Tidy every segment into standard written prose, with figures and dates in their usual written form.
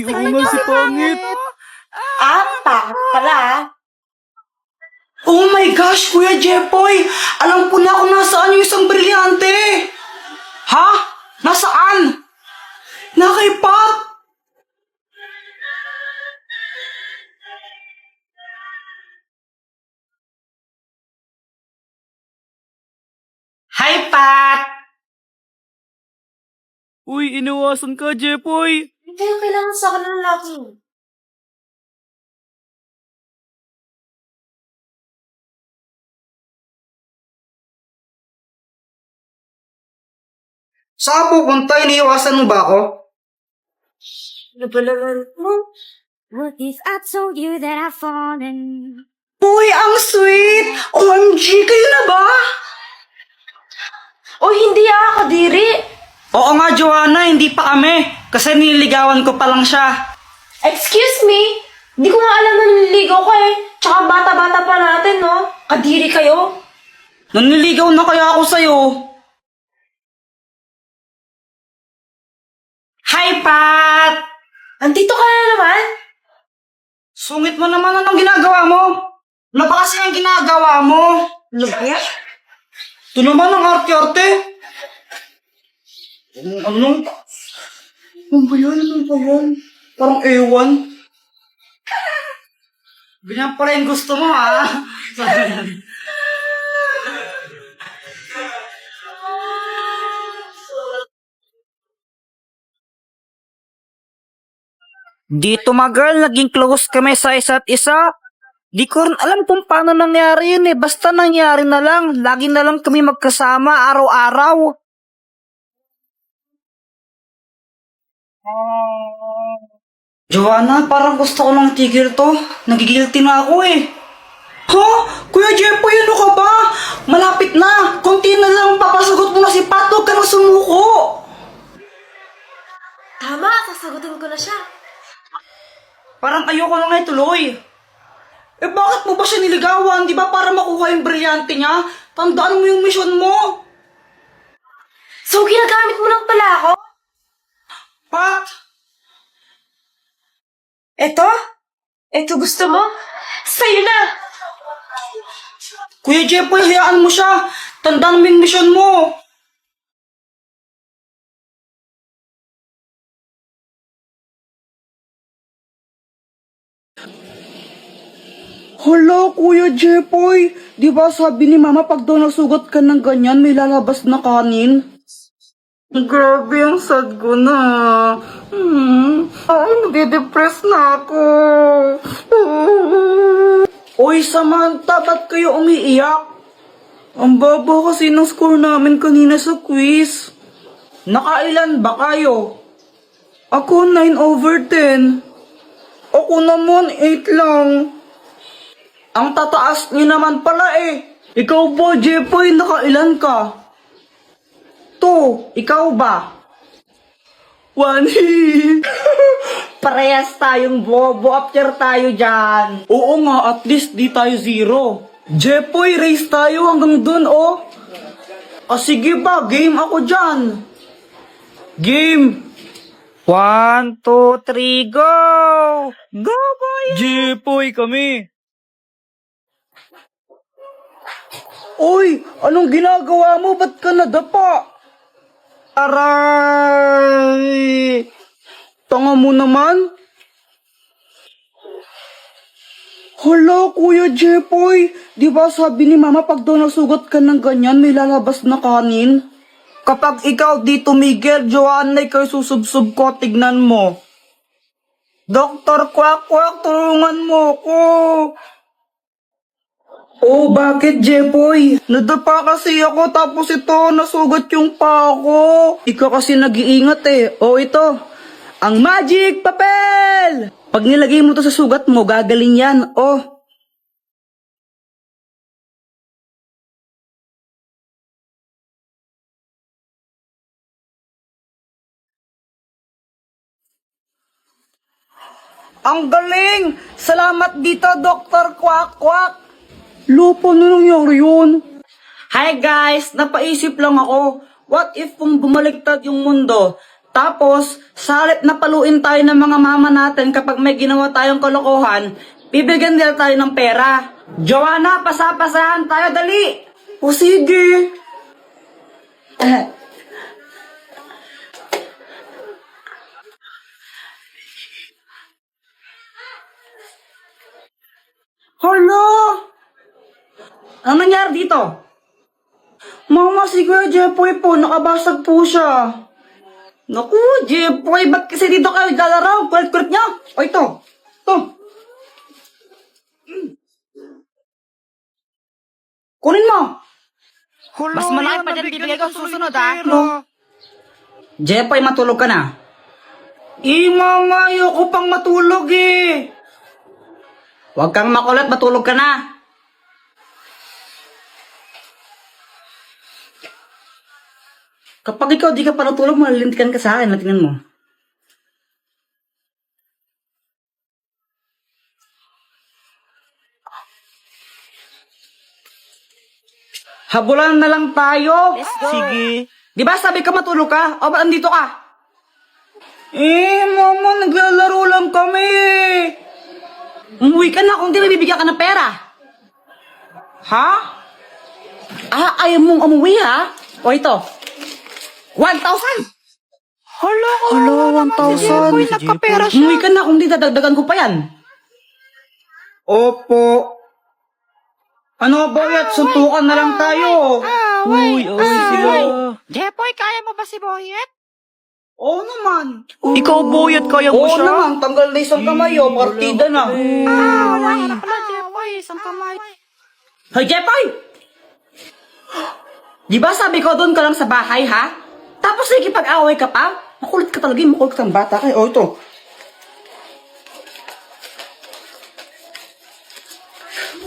Oo nga si pangit. Pala ah. Oh my gosh, Kuya Jepoy! Alam ko na kung nasaan yung isang brilyante! Ha? Nasaan? Nakay Pat! Hi, Pat! Uy, inawasan ka, Jepoy. Hindi kayo kailangan sa akin ng lalaki. Saan pupunta? Iniiwasan mo ba ako? Ano ba naman mo? What if I told you that I've fallen? Uy, ang sweet! OMG, kayo na ba? O hindi Kadiri. Oo nga, Joanna, hindi pa kami. Kasi nililigawan ko pa lang siya. Excuse me? Di ko nga alam na nililigaw ka eh. Tsaka bata-bata pa natin, no? Kadiri kayo. Nanliligaw na kaya ako sa'yo. Hi, Pat! Andito ka na naman? Sungit mo naman, anong ginagawa mo? Ano ba kasi ang ginagawa mo? Ano ba yan? Ito naman ang arte-arte. Ano ba yan? Ano ba yan? Parang ewan. Ganyan pala yung gusto mo, ha? Dito girl, naging close kami sa isa't isa. Di ko rin alam kung paano nangyari yun eh. Basta nangyari na lang. Lagi na lang kami magkasama araw-araw. Joanna, parang gusto ko lang tigil to. Nagigilty na ako eh. Ha? Kuya Jepoy, ano ka ba? Malapit na. Kunti na lang papasagot mo na si Pat. Huwag ka na sumuko. Tama, sasagutin ko na siya. Parang ayoko na nga ituloy. Eh bakit mo ba siya niligawan? Di ba para makuha yung brilyante niya? Tandaan mo yung mission mo. So, ginagamit mo lang pala ako? Pat! Eto? Eto gusto mo? Sa'yo na! Kuya Jepoy, hayaan mo siya. Tandaan mo yung mission mo. Hala, Kuya Jepoy. Di ba sabi ni Mama pag daw nasugat ka ng ganyan, may lalabas na kanin? Grabe, ang sad ko na. Ay, nade-depress na ako. Oy, Samantha, ba't kayo umiiyak? Ang baba kasi ng score namin kanina sa quiz. Nakailan ba kayo? Ako 9/10. Ako naman 8 lang. Ang tataas niyo naman pala eh. Ikaw ba, Jepoy, nakailan ka? 2, ikaw ba? 1. Parehas tayong bobo, after tayo dyan. Oo nga, at least di tayo 0. Jepoy, race tayo hanggang dun, oh. Sige ba, game ako dyan. Game. 1, 2, 3, go! Go, boy! Jepoy kami. Uy, anong ginagawa mo? Ba't ka nadapa? Aray! Tanga mo naman. Hala, Kuya Jepoy. Di ba sabi ni Mama pag daw nasugat ka ng ganyan, may lalabas na kanin? Kapag ikaw di tumigil, Joanna, ikaw susubsub ko, tignan mo. Doktor Kwak Kwak, tulungan mo ko. Oh, bakit, Jepoy? Nadapa kasi ako tapos ito, nasugat yung paa ko. Ikaw kasi nag-iingat eh. Oh, ito. Ang magic papel! Pag nilagay mo to sa sugat mo, gagaling yan. Oh. Ang galing! Salamat dito, Dr. Kwak Kwak! Lupo, ano nangyari yun? Hi guys! Napaisip lang ako. What if kung bumaliktad yung mundo? Tapos, sa halip na paluin tayo ng mga mama natin kapag may ginawa tayong kalokohan, bibigyan nila tayo ng pera. Joanna, pasapasahan tayo, dali! O sige. Hala! Ano nangyari dito? Mama, si Kuya Jepoy po, nakabasag po siya. Naku, Jepoy, ba't kasi dito kayo galaraw? Kulit-kulit niya. O ito, ito. Kunin mo. Mas malaki pa dyan bibigay ko susunod, No. Jepoy, matulog ka na. Mama, ayoko pang matulog eh. Huwag kang makulit, matulog ka na. Kapag ikaw di ka pa natulog, malilintikan ka sa akin. Tingnan mo. Habulan na lang tayo. Sige. Di ba sabi ka matulog ka? O ba andito ka? Mama, naglalaro lang kami. Umuwi ka na kung di bibigyan ka ng pera. Ha? Ayaw mong umuwi ha? O ito. 1,000! Hala, 1,000. Uy, nagkapera siya. Umuwi ka na kung di dadagdagan ko pa yan. Opo. Ano ba yan? Suntukan na lang tayo. Uy, sila. Jepoy, kaya mo ba si Boyet? Oo naman. Ikaw, Boyet, kaya mo Oo siya? naman. Tanggal na isang kamay. Partida na. Wala ka na pala, Jepoy. Isang kamay. Hoy, Jepoy! Di ba sabi ko doon ka lang sa bahay, ha? Tapos nakikipag-away ka pa? Makulit ka talaga, makulit kang bata ka. O, ito.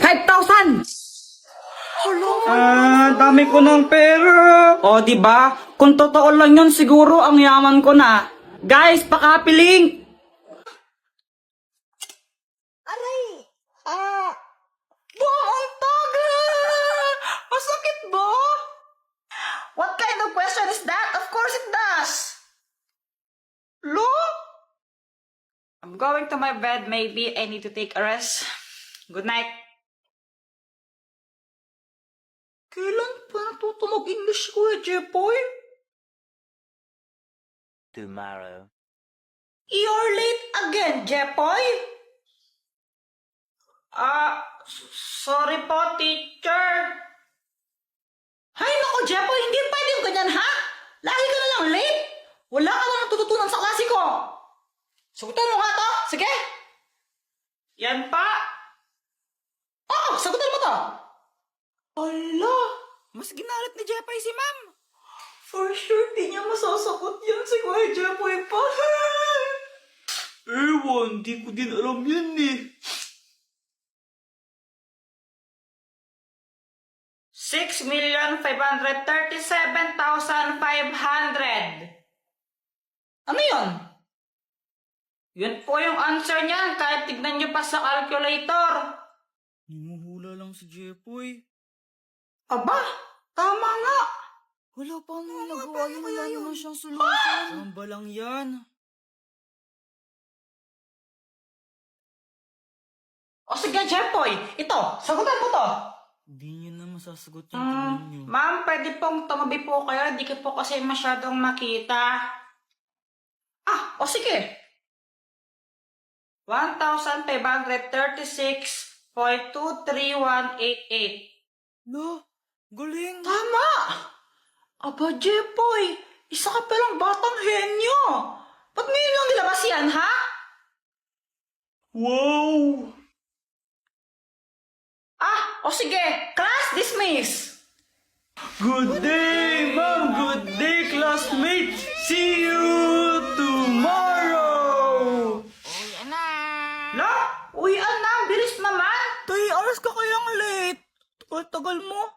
₱5,000! Dami ko ng pera. O, di ba? Kung totoo lang yun, siguro ang yaman ko na. Guys, pakapiling! Ang tagal! Masakit ba? What kind of question is that? Of course it does! Look! I'm going to my bed. Maybe I need to take a rest. Good night. Kailan pa natuto mag-English ko Jepoy? Tomorrow. You're late again, Jepoy? Sorry po, teacher. Hay nako, Jepoy, hindi pwedeng ganyan, ha? Lagi ka na lang late. Wala ka na natututunan sa klase ko. Sagutan mo nga to. Sige. Yan pa. Oh, sagutan mo to. Ala, mas ginalit ni Jepoy si ma'am. For sure, di niya masasagot yan si Kuya Jepoy pa. Ewan, di ko din alam yan eh. 6,537,500. Ano yun? Yun po yung answer niyan kahit tignan niyo pa sa calculator. Himuhula lang si Jepoy. Aba, tama nga. Wala pa nang nagawa yun. Wala naman siyang solution. Samba lang yan. O sige, Jepoy, ito, sagutan mo to. Hindi niya na masasagot yung tingnan niyo. Ma'am, pwede pong tumabi po kayo. Hindi ko po kasi masyadong makita. O sige. 1,536.23188. No, galing. Tama! Aba, Jepoy, isa ka palang batang henyo. Ba't ngayon lang nilabas yan, ha? Wow! O sige, class dismiss. Good day, ma'am. Good day, classmate. See you tomorrow. Uy, na. Lo, uwian na, bilis naman. 3 hours ka kayang late. Tagal mo.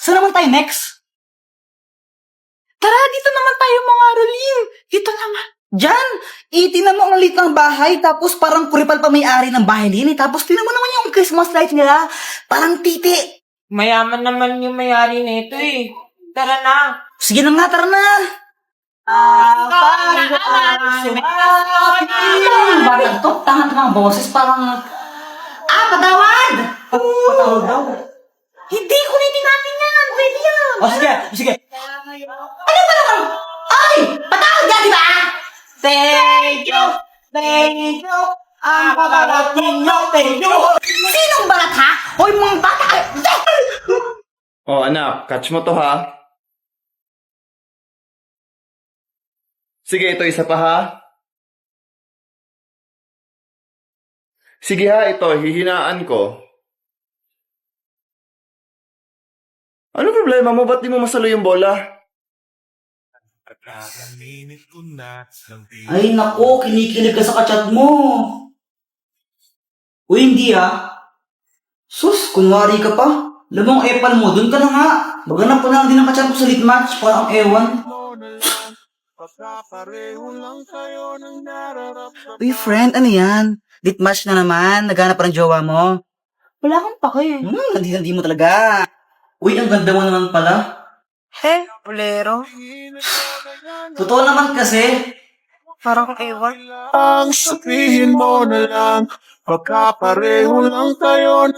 Saan naman tayo next? Tara, dito naman tayo mga Rolin. Dito naman. Diyan, itinan mo ang liit ng bahay, tapos parang kuripal pa may-ari ng bahay din. Tapos tinan mo naman yung Christmas lights nila. Parang titi. Mayaman naman yung may-ari nito eh. Tara na. Sige na nga, tara na. Bakit to? Tanga-tanga ang boses, parang... patawad! Patawad daw. Hindi, kulitin natin yan. Pwede yan. O, sige, sige. Ano ba naman? Ay! Patawad ka, di ba? Thank you! Thank you! Ang pabalat ninyo, thank you! Sinong balat, ha? Hoy, mga bata kayo. Oh, anak, catch mo to ha. Sige, ito isa pa ha. Sige ha, ito, hihinaan ko. Ano problema mo? Ba't di mo masalo yung bola? Ay, nako, kinikilig ka sa kachat mo. Uy, hindi Sus, kunwari ka pa. Lamang epal mo, dun ka na nga. Maghanap pa lang din ang kachat ko sa lit match, parang ewan. Uy, friend, ano yan? Lit match na naman, naghanap pa ng jowa mo. Wala kang pake. Hindi mo talaga. Uy, ang ganda mo naman pala. He, bolero. Totoo naman kasi. Parang ewan. Ang sabihin mo na lang, pagkapareho lang tayo.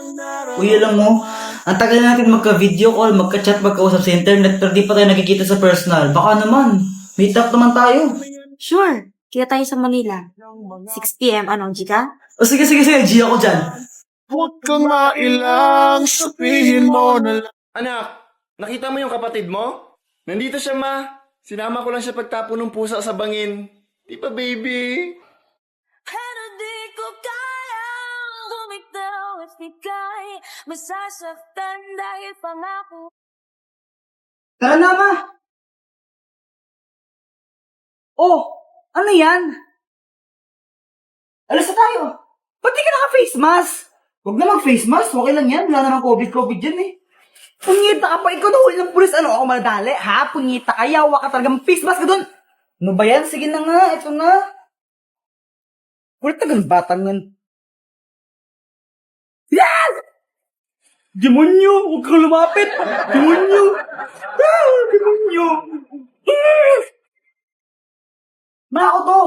Uy, alam mo, ang tagal natin magka-video call, magka-chat, magkausap sa internet, pero di pa tayo nakikita sa personal. Baka naman, meet up naman tayo. Sure. Kita tayo sa Manila. 6 p.m. Ano, Jika? O sige, G ako dyan. Huwag kang mailang, sabihin mo na lang. Anak, nakita mo yung kapatid mo? Nandito siya, ma. Sinama ko lang siya pagtapo ng pusa sa bangin. Di ba, baby? Pero di ko kayang bumitaw at ika'y masasaktan dahil pangako. Tara na, ma. Oh, ano yan? Alas na tayo. Ba't di ka naka-face mask? Huwag na mag-face mask. Okay lang yan. Wala namang COVID dyan eh. Punyita ka pa. Ikaw na huli ng pulis. Ano ako madali? Ha? Punyita ka. Yawa ka talaga. Mag-face mask ka dun. Ano ba yan? Sige na nga. Ito na. Kulit na ganun batang yan. Yes! Demonyo! Huwag kang lumapit! Demonyo! Demonyo! Mako to!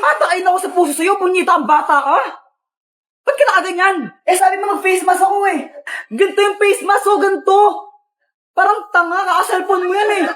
Atakain ako sa puso sa'yo, punyita ang bata ka! Ba't ka nakaganyan? Sabi mo mag-face mask ako eh! Ganito yung face mask, ganito! Parang tanga, kaka-cellphone mo yan eh!